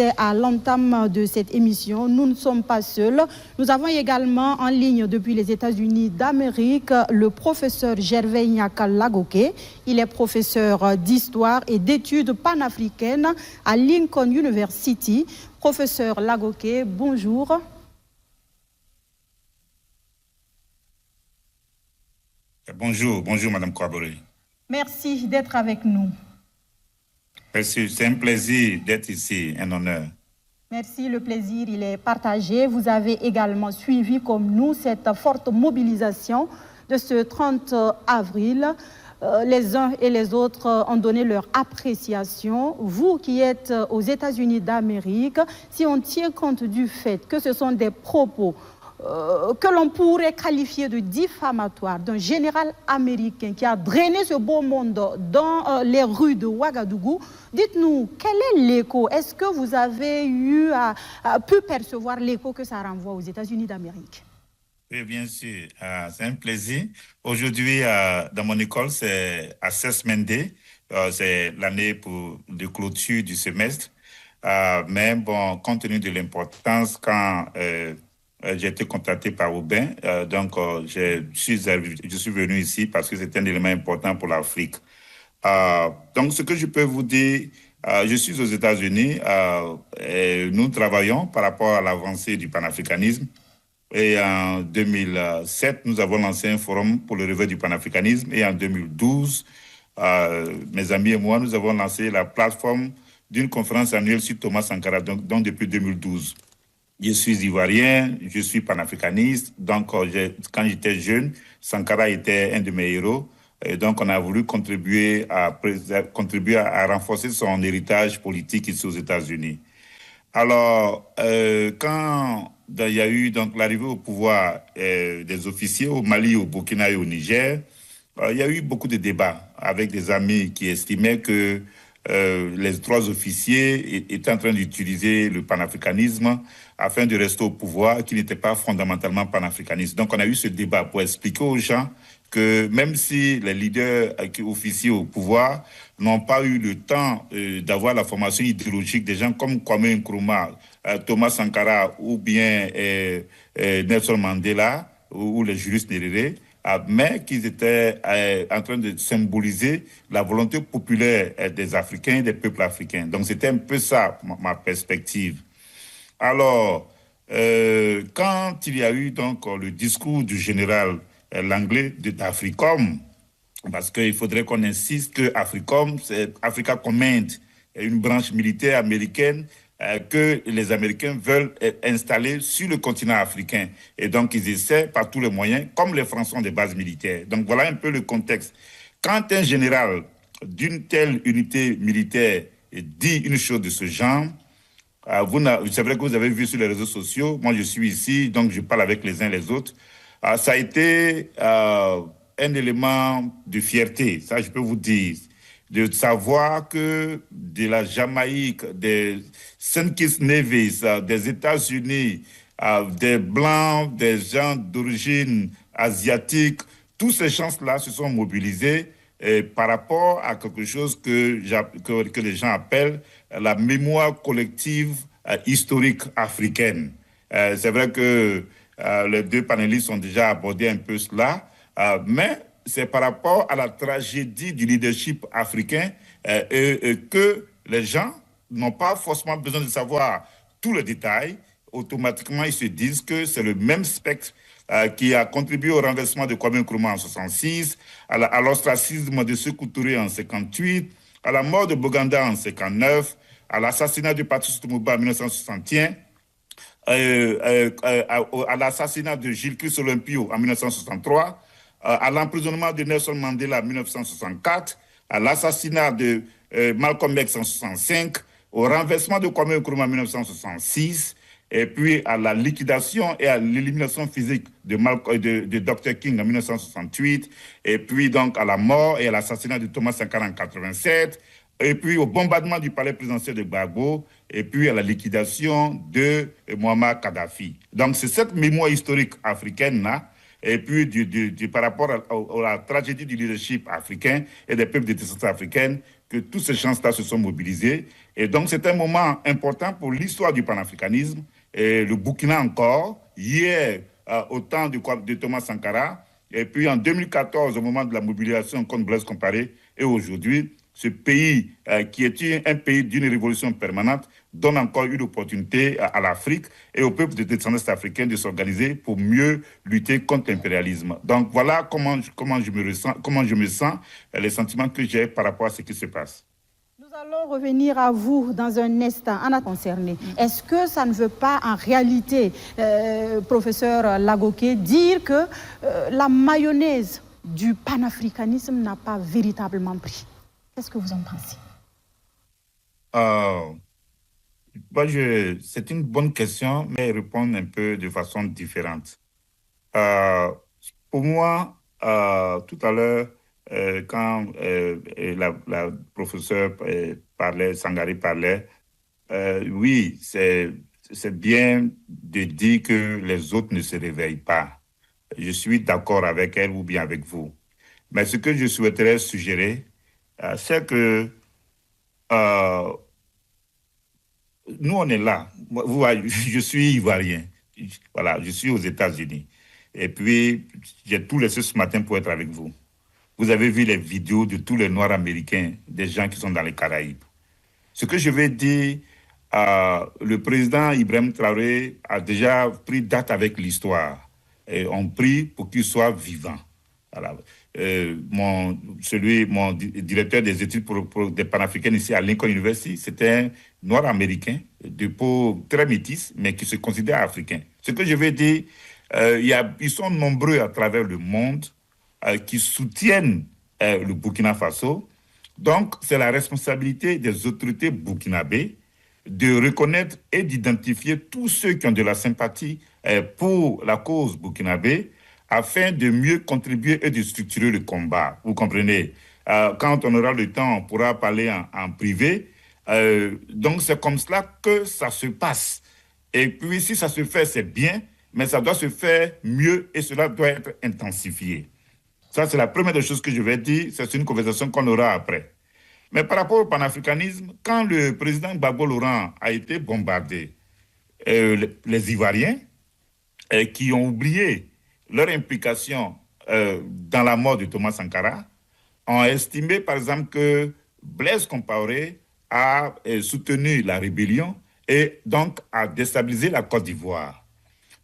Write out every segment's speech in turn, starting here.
À l'entame de cette émission, nous ne sommes pas seuls. Nous avons également en ligne depuis les États-Unis d'Amérique le professeur Gervais Nyaka Lagoke. Il est professeur d'histoire et d'études panafricaines à Lincoln University. Professeur Lagoke, bonjour. Bonjour Madame Kouabori. Merci d'être avec nous. Merci, c'est un plaisir d'être ici, un honneur. Merci, le plaisir, il est partagé. Vous avez également suivi comme nous cette forte mobilisation de ce 30 avril. Les uns et les autres ont donné leur appréciation. Vous qui êtes aux États-Unis d'Amérique, si on tient compte du fait que ce sont des propos que l'on pourrait qualifier de diffamatoire d'un général américain qui a drainé ce beau monde dans les rues de Ouagadougou. Dites-nous, quel est l'écho? Est-ce que vous avez pu percevoir l'écho que ça renvoie aux États-Unis d'Amérique? Oui, bien sûr. C'est un plaisir. Aujourd'hui, dans mon école, c'est Assessment Day. C'est l'année de clôture du semestre. Mais bon, compte tenu de l'importance, quand j'ai été contacté par Aubin, donc je suis venu ici parce que c'est un élément important pour l'Afrique. Donc, ce que je peux vous dire, je suis aux États-Unis et nous travaillons par rapport à l'avancée du panafricanisme. Et en 2007, nous avons lancé un forum pour le réveil du panafricanisme. Et en 2012, mes amis et moi, nous avons lancé la plateforme d'une conférence annuelle sur Thomas Sankara, donc depuis 2012. Je suis ivoirien, je suis panafricaniste. Donc, quand j'étais jeune, Sankara était un de mes héros. Et donc, on a voulu contribuer à renforcer son héritage politique ici aux États-Unis. Alors, quand il y a eu donc l'arrivée au pouvoir des officiers au Mali, au Burkina et au Niger, il y a eu beaucoup de débats avec des amis qui estimaient que les trois officiers étaient en train d'utiliser le panafricanisme afin de rester au pouvoir, qui n'était pas fondamentalement panafricaniste. Donc, on a eu ce débat pour expliquer aux gens que même si les leaders officiers au pouvoir n'ont pas eu le temps d'avoir la formation idéologique des gens comme Kwame Nkrumah, Thomas Sankara ou bien Nelson Mandela ou les Julius Nyerere, mais qu'ils étaient en train de symboliser la volonté populaire des Africains, des peuples africains. Donc c'était un peu ça, ma perspective. Alors, quand il y a eu donc le discours du général Langley d'Africom, parce qu'il faudrait qu'on insiste que Africom, c'est Africa Command, une branche militaire américaine que les Américains veulent installer sur le continent africain. Et donc, ils essaient par tous les moyens, comme les Français ont des bases militaires. Donc, voilà un peu le contexte. Quand un général d'une telle unité militaire dit une chose de ce genre, c'est vrai que vous avez vu sur les réseaux sociaux, moi je suis ici, donc je parle avec les uns les autres. Ça a été un élément de fierté, ça je peux vous dire, de savoir que de la Jamaïque, des Saint Kitts Nevis, des États-Unis, des Blancs, des gens d'origine asiatique, tous ces gens-là se sont mobilisés par rapport à quelque chose que les gens appellent la mémoire collective historique africaine. C'est vrai que les deux panélistes ont déjà abordé un peu cela, mais c'est par rapport à la tragédie du leadership africain que les gens n'ont pas forcément besoin de savoir tous les détails. Automatiquement, ils se disent que c'est le même spectre qui a contribué au renversement de Kwame Nkrumah en 1966, à l'ostracisme de Sékou Touré en 1958, à la mort de Boganda en 1959, à l'assassinat de Patrice Lumumba en 1961, à l'assassinat de Gilles Christ Olympio en 1963, à l'emprisonnement de Nelson Mandela en 1964, à l'assassinat de Malcolm X en 1965, au renversement de Kwame Nkrumah en 1966, et puis à la liquidation et à l'élimination physique de Dr. King en 1968, et puis donc à la mort et à l'assassinat de Thomas Sankara en 1987, et puis au bombardement du palais présidentiel de Gbagbo, et puis à la liquidation de Muammar Kadhafi. Donc c'est cette mémoire historique africaine-là et puis par rapport à la tragédie du leadership africain et des peuples de descendance africaine, que tous ces gens-là se sont mobilisés. Et donc, c'est un moment important pour l'histoire du panafricanisme. Et le Burkina encore, hier, au temps de Thomas Sankara, et puis en 2014, au moment de la mobilisation contre Blaise Compaoré, et aujourd'hui, ce pays qui est un pays d'une révolution permanente donne encore une opportunité à l'Afrique et au peuple de descendance africaine de s'organiser pour mieux lutter contre l'impérialisme. Donc voilà comment je me sens, les sentiments que j'ai par rapport à ce qui se passe. Nous allons revenir à vous dans un instant. En a concerné. Est-ce que ça ne veut pas en réalité, professeur Lagoké, dire que la mayonnaise du panafricanisme n'a pas véritablement pris? Qu'est-ce que vous en pensez? C'est une bonne question, mais répondre un peu de façon différente. Pour moi, tout à l'heure, quand la professeure parlait, Sangaré parlait, oui, c'est bien de dire que les autres ne se réveillent pas. Je suis d'accord avec elle ou bien avec vous. Mais ce que je souhaiterais suggérer, c'est que nous, on est là. Vous voyez, je suis ivoirien. Voilà, je suis aux États-Unis. Et puis, j'ai tout laissé ce matin pour être avec vous. Vous avez vu les vidéos de tous les Noirs américains, des gens qui sont dans les Caraïbes. Ce que je vais dire, le président Ibrahim Traoré a déjà pris date avec l'histoire. Et on prie pour qu'il soit vivant. Voilà. Mon directeur des études des panafricaines ici à Lincoln University, c'était un noir américain de peau très métisse, mais qui se considère africain. Ce que je veux dire, ils sont nombreux à travers le monde qui soutiennent le Burkina Faso. Donc, c'est la responsabilité des autorités burkinabées de reconnaître et d'identifier tous ceux qui ont de la sympathie pour la cause burkinabé, afin de mieux contribuer et de structurer le combat. Vous comprenez? Quand on aura le temps, on pourra parler en privé. Donc, c'est comme cela que ça se passe. Et puis, si ça se fait, c'est bien, mais ça doit se faire mieux et cela doit être intensifié. Ça, c'est la première des choses que je vais dire. C'est une conversation qu'on aura après. Mais par rapport au panafricanisme, quand le président Gbagbo Laurent a été bombardé, les Ivoiriens qui ont oublié leur implication dans la mort de Thomas Sankara ont estimé, par exemple, que Blaise Compaoré a soutenu la rébellion et donc a déstabilisé la Côte d'Ivoire.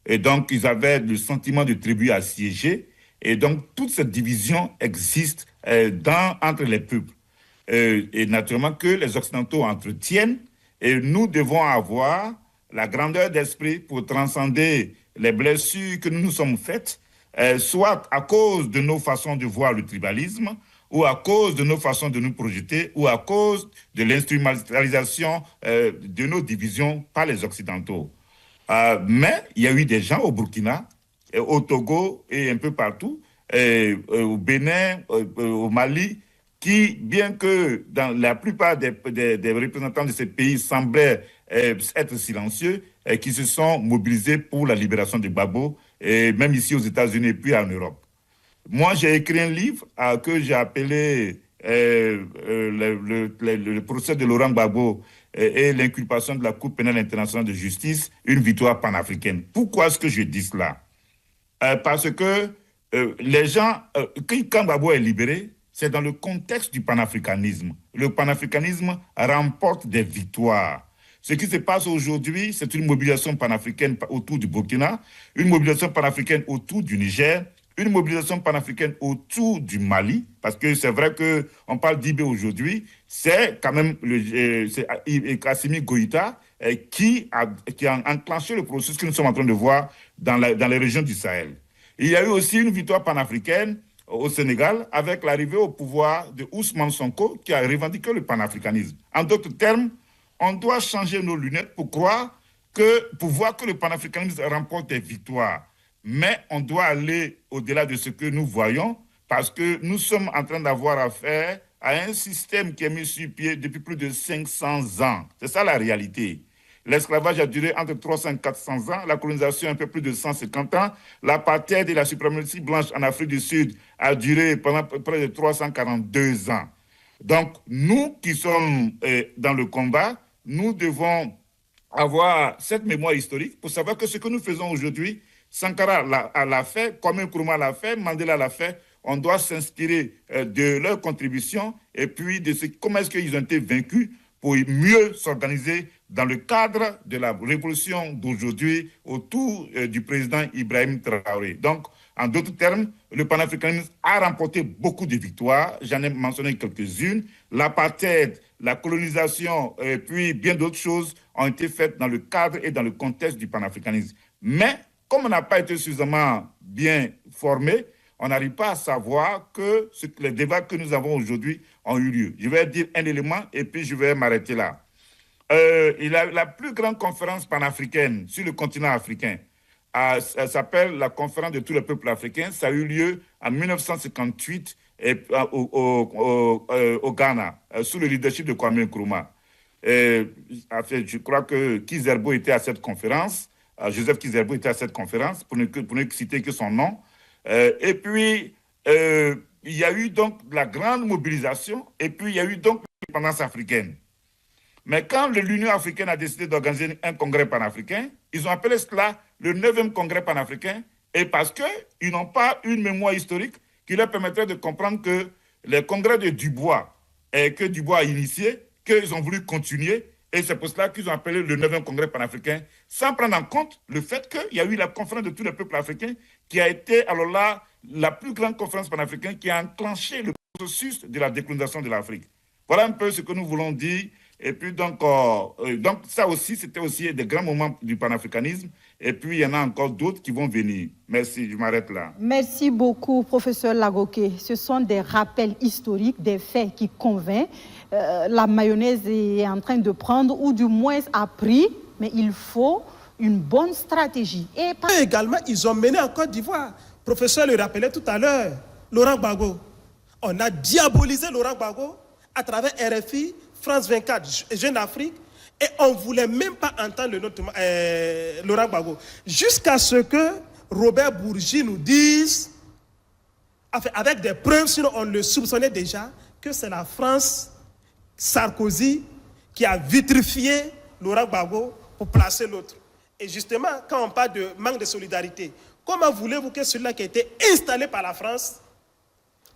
Et donc, ils avaient le sentiment de tribu assiégée. Et donc, toute cette division existe entre les peuples. Et naturellement que les Occidentaux entretiennent. Et nous devons avoir la grandeur d'esprit pour transcender les blessures que nous nous sommes faites, soit à cause de nos façons de voir le tribalisme, ou à cause de nos façons de nous projeter, ou à cause de l'instrumentalisation de nos divisions par les Occidentaux. Mais il y a eu des gens au Burkina, au Togo et un peu partout, au Bénin, au Mali, qui, bien que dans la plupart des représentants de ces pays semblaient être silencieux, qui se sont mobilisés pour la libération de Gbagbo, et même ici aux États-Unis et puis en Europe. Moi, j'ai écrit un livre que j'ai appelé le procès de Laurent Gbagbo et l'inculpation de la Cour pénale internationale de justice, une victoire panafricaine. Pourquoi est-ce que je dis cela? Parce que les gens, quand Gbagbo est libéré, c'est dans le contexte du panafricanisme. Le panafricanisme remporte des victoires. Ce qui se passe aujourd'hui, c'est une mobilisation panafricaine autour du Burkina, une mobilisation panafricaine autour du Niger, une mobilisation panafricaine autour du Mali, parce que c'est vrai qu'on parle d'IB aujourd'hui, c'est quand même Assimi Goïta qui a enclenché le processus que nous sommes en train de voir dans les régions du Sahel. Il y a eu aussi une victoire panafricaine au Sénégal avec l'arrivée au pouvoir de Ousmane Sonko qui a revendiqué le panafricanisme. En d'autres termes, on doit changer nos lunettes pour voir que le panafricanisme remporte des victoires. Mais on doit aller au-delà de ce que nous voyons parce que nous sommes en train d'avoir affaire à un système qui est mis sur pied depuis plus de 500 ans. C'est ça la réalité. L'esclavage a duré entre 300 et 400 ans, la colonisation un peu plus de 150 ans, l'apartheid et la suprématie blanche en Afrique du Sud a duré pendant près de 342 ans. Donc, nous qui sommes dans le combat, nous devons avoir cette mémoire historique pour savoir que ce que nous faisons aujourd'hui, Sankara l'a fait, Kwame Nkrumah l'a fait, Mandela l'a fait. On doit s'inspirer de leurs contributions et puis de comment est-ce qu'ils ont été vaincus pour mieux s'organiser dans le cadre de la révolution d'aujourd'hui autour du président Ibrahim Traoré. Donc, en d'autres termes, le panafricanisme a remporté beaucoup de victoires. J'en ai mentionné quelques-unes. L'apartheid, la colonisation et puis bien d'autres choses ont été faites dans le cadre et dans le contexte du panafricanisme. Mais comme on n'a pas été suffisamment bien formé, on n'arrive pas à savoir que les débats que nous avons aujourd'hui ont eu lieu. Je vais dire un élément et puis je vais m'arrêter là. La plus grande conférence panafricaine sur le continent africain, elle s'appelle la conférence de tous les peuples africains. Ça a eu lieu en 1958 au Ghana, sous le leadership de Kwame Nkrumah. Je crois que Kizerbo était à cette conférence. Joseph Kizerbo était à cette conférence, pour ne citer que son nom. Et puis, il y a eu donc la grande mobilisation, et puis il y a eu donc l'indépendance africaine. Mais quand l'Union africaine a décidé d'organiser un congrès panafricain, ils ont appelé cela le 9e congrès panafricain, et parce qu'ils n'ont pas une mémoire historique qui leur permettrait de comprendre que les congrès de Dubois, que Dubois a initié, qu'ils ont voulu continuer, et c'est pour cela qu'ils ont appelé le 9e congrès panafricain, sans prendre en compte le fait qu'il y a eu la conférence de tous les peuples africains, qui a été alors là la plus grande conférence panafricaine qui a enclenché le processus de la décolonisation de l'Afrique. Voilà un peu ce que nous voulons dire. Et puis donc ça aussi, c'était aussi des grands moments du panafricanisme. Et puis il y en a encore d'autres qui vont venir. Merci, je m'arrête là. Merci beaucoup, professeur Lagoké. Ce sont des rappels historiques, des faits qui convainquent. La mayonnaise est en train de prendre, ou du moins a pris, mais il faut une bonne stratégie. Et également, ils ont mené en Côte d'Ivoire. Le professeur le rappelait tout à l'heure, Laurent Gbagbo. On a diabolisé Laurent Gbagbo à travers RFI, France 24, Jeune Afrique, et on ne voulait même pas entendre le nom de Laurent Gbagbo. Jusqu'à ce que Robert Bourgi nous dise, avec des preuves, sinon on le soupçonnait déjà, que c'est la France, Sarkozy, qui a vitrifié Laurent Gbagbo pour placer l'autre. Et justement, quand on parle de manque de solidarité, comment voulez-vous que celui-là qui a été installé par la France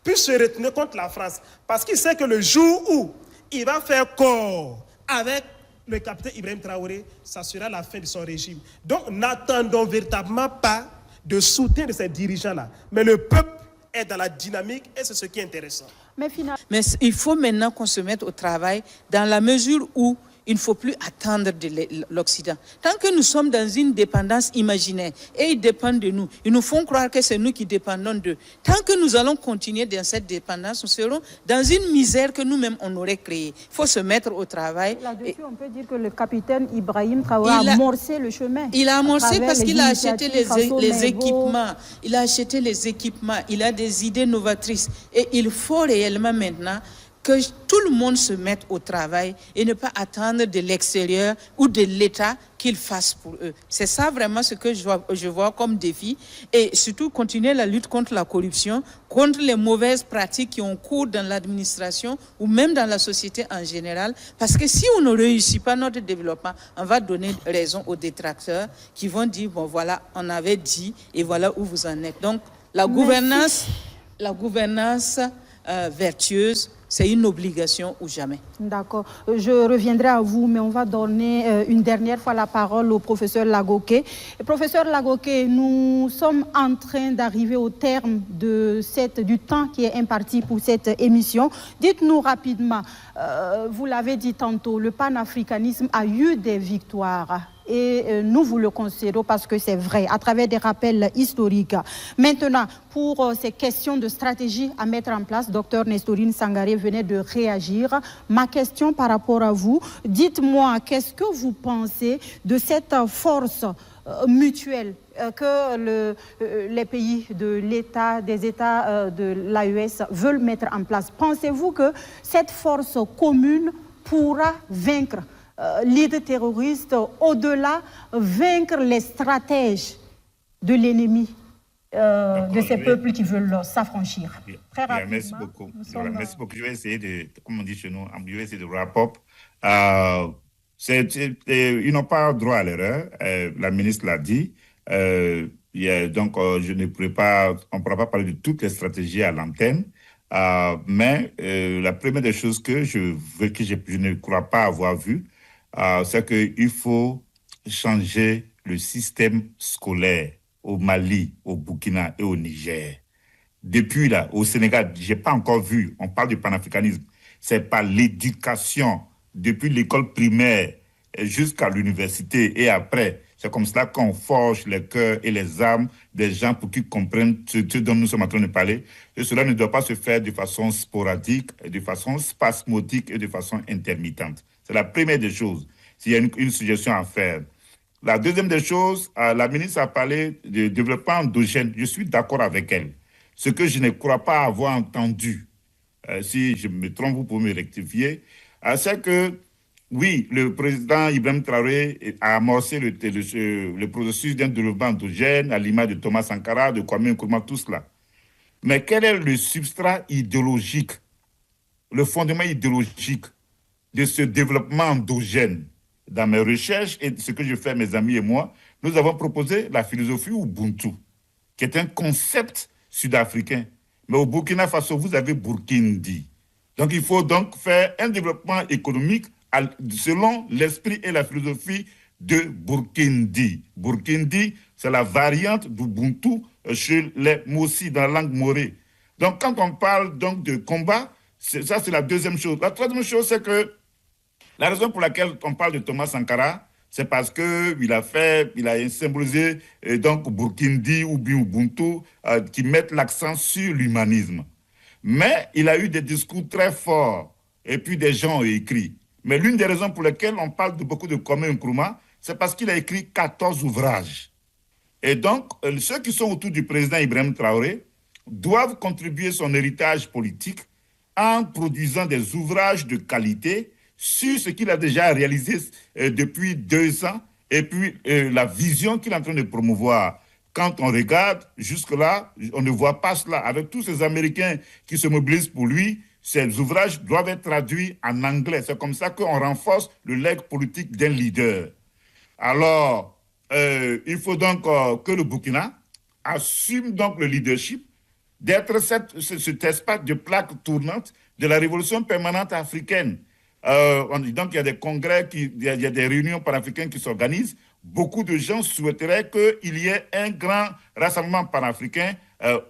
puisse se retenir contre la France? Parce qu'il sait que le jour où il va faire corps avec le capitaine Ibrahim Traoré, ça sera la fin de son régime. Donc, n'attendons véritablement pas de soutien de ces dirigeants-là. Mais le peuple est dans la dynamique et c'est ce qui est intéressant. Mais il faut maintenant qu'on se mette au travail dans la mesure où il ne faut plus attendre de l'Occident. Tant que nous sommes dans une dépendance imaginaire et ils dépendent de nous, ils nous font croire que c'est nous qui dépendons d'eux. Tant que nous allons continuer dans cette dépendance, nous serons dans une misère que nous-mêmes on aurait créée. Il faut se mettre au travail. Là-dessus, on peut dire que le capitaine Ibrahim Traoré a amorcé le chemin. Il a amorcé parce qu'il a acheté les équipements. Il a acheté les équipements. Il a des idées novatrices. Et il faut réellement maintenant que tout le monde se mette au travail et ne pas attendre de l'extérieur ou de l'État qu'il fasse pour eux. C'est ça vraiment ce que je vois comme défi. Et surtout continuer la lutte contre la corruption, contre les mauvaises pratiques qui ont cours dans l'administration ou même dans la société en général. Parce que si on ne réussit pas notre développement, on va donner raison aux détracteurs qui vont dire, bon voilà, on avait dit et voilà où vous en êtes. Donc la gouvernance vertueuse, c'est une obligation ou jamais. D'accord. Je reviendrai à vous, mais on va donner une dernière fois la parole au professeur Lagoké. Professeur Lagoké, nous sommes en train d'arriver au terme du temps qui est imparti pour cette émission. Dites-nous rapidement, vous l'avez dit tantôt, le panafricanisme a eu des victoires. Et nous vous le concédons parce que c'est vrai, à travers des rappels historiques. Maintenant, pour ces questions de stratégie à mettre en place, Dr Nestorine Sangaré venait de réagir. Ma question par rapport à vous, dites-moi, qu'est-ce que vous pensez de cette force mutuelle que les pays de l'État, des États de l'AES veulent mettre en place? Pensez-vous que cette force commune pourra vaincre leader terroriste, au-delà, vaincre les stratèges de l'ennemi de ces peuples qui veulent s'affranchir. Très rapidement. Merci beaucoup. Merci beaucoup. Je vais essayer de, comme on dit chez nous, je vais essayer de wrap up. Ils n'ont pas droit à l'erreur. La ministre l'a dit. Donc, je ne pourrais pas, on ne pourra pas parler de toutes les stratégies à l'antenne. Mais la première des choses que je ne crois pas avoir vu, c'est qu'il faut changer le système scolaire au Mali, au Burkina et au Niger. Depuis là, au Sénégal, je n'ai pas encore vu, on parle du panafricanisme, c'est par l'éducation, depuis l'école primaire jusqu'à l'université et après. C'est comme cela qu'on forge les cœurs et les âmes des gens pour qu'ils comprennent ce dont nous sommes en train de parler. Et cela ne doit pas se faire de façon sporadique, de façon spasmodique et de façon intermittente. C'est la première des choses, s'il y a une suggestion à faire. La deuxième des choses, la ministre a parlé de développement endogène. Je suis d'accord avec elle. Ce que je ne crois pas avoir entendu, si je me trompe, vous pouvez me rectifier, c'est que, oui, le président Ibrahim Traoré a amorcé le processus d'un développement endogène à l'image de Thomas Sankara, de Kwame Nkrumah, tout cela. Mais quel est le substrat idéologique, le fondement idéologique de ce développement endogène? Dans mes recherches et ce que je fais, mes amis et moi, nous avons proposé la philosophie Ubuntu, qui est un concept sud-africain. Mais au Burkina Faso, vous avez Burkindi. Donc, il faut donc faire un développement économique selon l'esprit et la philosophie de Burkindi. Burkindi, c'est la variante d'Ubuntu chez les Mossi, dans la langue morée. Donc, quand on parle donc de combat, ça, c'est la deuxième chose. La troisième chose, c'est que la raison pour laquelle on parle de Thomas Sankara, c'est parce qu'il a symbolisé donc Burkindi ou Ubuntu qui mettent l'accent sur l'humanisme. Mais il a eu des discours très forts et puis des gens ont écrit. Mais l'une des raisons pour lesquelles on parle beaucoup de Kwame Nkrumah, c'est parce qu'il a écrit 14 ouvrages. Et donc, ceux qui sont autour du président Ibrahim Traoré doivent contribuer son héritage politique en produisant des ouvrages de qualité sur ce qu'il a déjà réalisé depuis 2 ans et puis la vision qu'il est en train de promouvoir. Quand on regarde jusque-là, on ne voit pas cela. Avec tous ces Américains qui se mobilisent pour lui, ces ouvrages doivent être traduits en anglais. C'est comme ça qu'on renforce le legs politique d'un leader. Alors, il faut donc que le Burkina assume donc le leadership d'être cet espace de plaque tournante de la révolution permanente africaine. Donc, il y a des congrès, il y a des réunions panafricaines qui s'organisent. Beaucoup de gens souhaiteraient qu'il y ait un grand rassemblement panafricain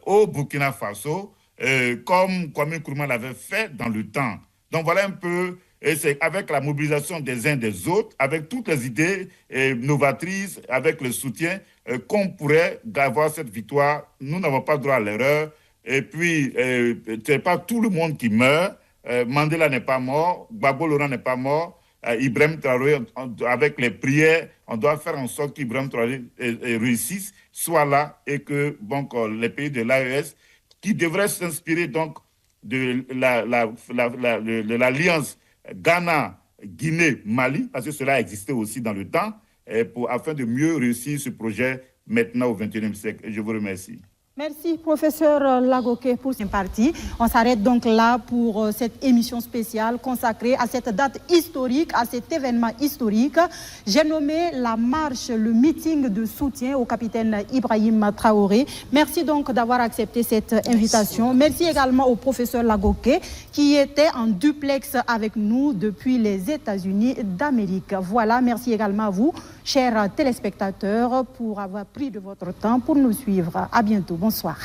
au Burkina Faso, comme Kwame Nkrumah l'avait fait dans le temps. Donc, voilà un peu, et c'est avec la mobilisation des uns des autres, avec toutes les idées novatrices, avec le soutien, qu'on pourrait avoir cette victoire. Nous n'avons pas droit à l'erreur. Et puis, ce n'est pas tout le monde qui meurt. Mandela n'est pas mort, Gbagbo Laurent n'est pas mort, Ibrahim Traoré, avec les prières, on doit faire en sorte qu'Ibrahim Traoré réussisse, soit là, et que donc, les pays de l'AES, qui devraient s'inspirer donc de l'alliance Ghana-Guinée-Mali, parce que cela existait aussi dans le temps, afin de mieux réussir ce projet maintenant au XXIe siècle. Et je vous remercie. Merci, professeur Lagoké, pour cette partie. On s'arrête donc là pour cette émission spéciale consacrée à cette date historique, à cet événement historique. J'ai nommé la marche, le meeting de soutien au capitaine Ibrahim Traoré. Merci donc d'avoir accepté cette invitation. Merci également au professeur Lagoké qui était en duplex avec nous depuis les États-Unis d'Amérique. Voilà, merci également à vous, chers téléspectateurs, pour avoir pris de votre temps pour nous suivre. À bientôt. Bonsoir.